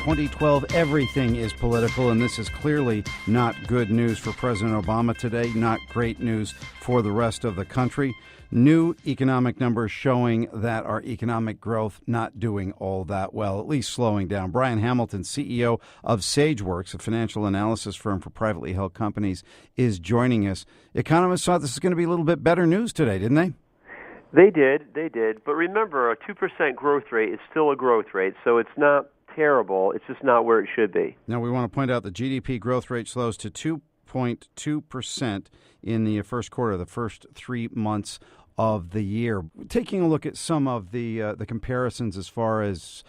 2012, everything is political, and this is clearly not good news for President Obama today, not great news for the rest of the country. New economic numbers showing that our economic growth not doing all that well, at least slowing down. Brian Hamilton, CEO of Sageworks, a financial analysis firm for privately held companies, is joining us. Economists thought this was going to be a little bit better news today, didn't they? They did. But remember, a 2% growth rate is still a growth rate, so it's not terrible. It's just not where it should be. Now, we want to point out the GDP growth rate slows to 2.2% in the first quarter, the first 3 months of the year. Taking a look at some of the comparisons as far as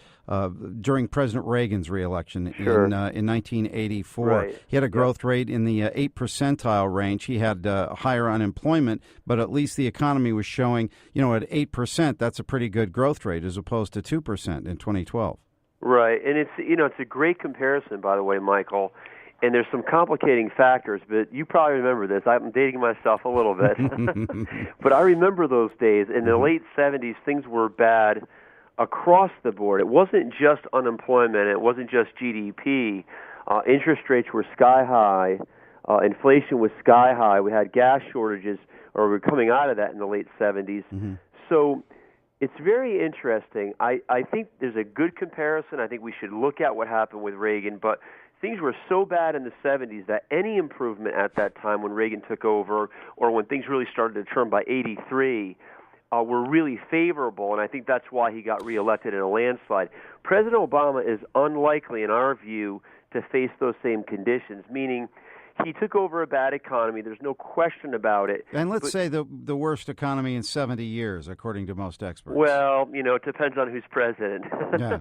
during President Reagan's reelection in 1984. Right. He had a growth rate in the 8 percentile range. He had higher unemployment, but at least the economy was showing, at 8%, that's a pretty good growth rate as opposed to 2% in 2012. Right, and it's a great comparison, by the way, Michael. And there's some complicating factors, but you probably remember this. I'm dating myself a little bit. But I remember those days. In the late 70s, things were bad across the board. It wasn't just unemployment. It wasn't just GDP. Interest rates were sky high. Inflation was sky high. We had gas shortages, or we were coming out of that in the late 70s. Mm-hmm. So it's very interesting. I think there's a good comparison. I think we should look at what happened with Reagan, but things were so bad in the 70s that any improvement at that time when Reagan took over or when things really started to turn by 83 were really favorable, and I think that's why he got reelected in a landslide. President Obama is unlikely, in our view, to face those same conditions, meaning he took over a bad economy. There's no question about it. And let's say the worst economy in 70 years, according to most experts. Well, it depends on who's president. Yeah.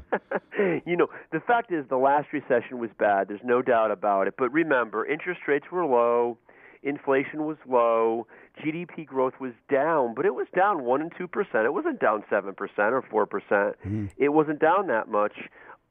The fact is the last recession was bad. There's no doubt about it. But remember, interest rates were low. Inflation was low. GDP growth was down, but it was down 1% and 2%. It wasn't down 7% or 4%. Mm-hmm. It wasn't down that much.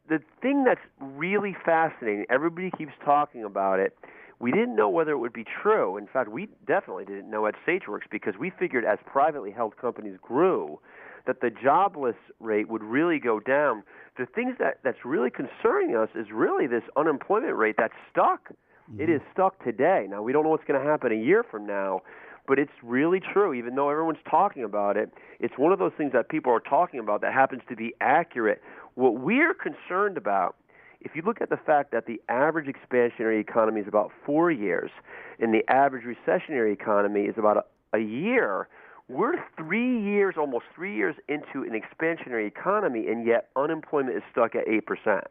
The thing that's really fascinating, everybody keeps talking about it, we didn't know whether it would be true. In fact, we definitely didn't know at Sageworks because we figured as privately held companies grew that the jobless rate would really go down. The thing that's really concerning us is really this unemployment rate that's stuck. Mm-hmm. It is stuck today. Now, we don't know what's going to happen a year from now, but it's really true. Even though everyone's talking about it, it's one of those things that people are talking about that happens to be accurate. What we're concerned about, if you look at the fact that the average expansionary economy is about 4 years and the average recessionary economy is about a year, we're 3 years, almost 3 years into an expansionary economy, and yet unemployment is stuck at 8%.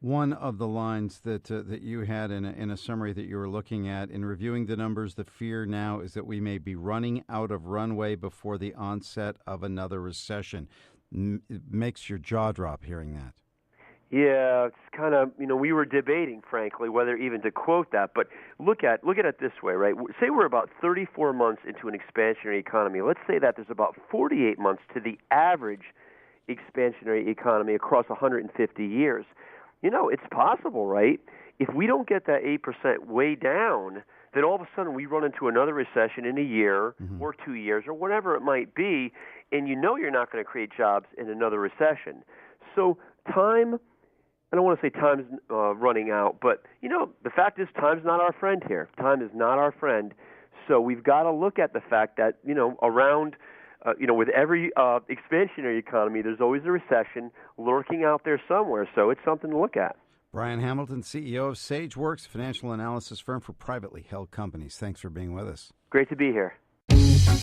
One of the lines that you had in a summary that you were looking at, in reviewing the numbers, the fear now is that we may be running out of runway before the onset of another recession. It makes your jaw drop hearing that. Yeah, it's kind of, we were debating, frankly, whether even to quote that. But look at it this way, right? Say we're about 34 months into an expansionary economy. Let's say that there's about 48 months to the average expansionary economy across 150 years. It's possible, right? If we don't get that 8% way down, then all of a sudden we run into another recession in a year or 2 years or whatever it might be, and you're not going to create jobs in another recession. So time, I don't want to say time's running out, but, the fact is time's not our friend here. Time is not our friend. So we've got to look at the fact that, around, with every expansionary economy, there's always a recession lurking out there somewhere. So it's something to look at. Brian Hamilton, CEO of Sageworks, a financial analysis firm for privately held companies. Thanks for being with us. Great to be here.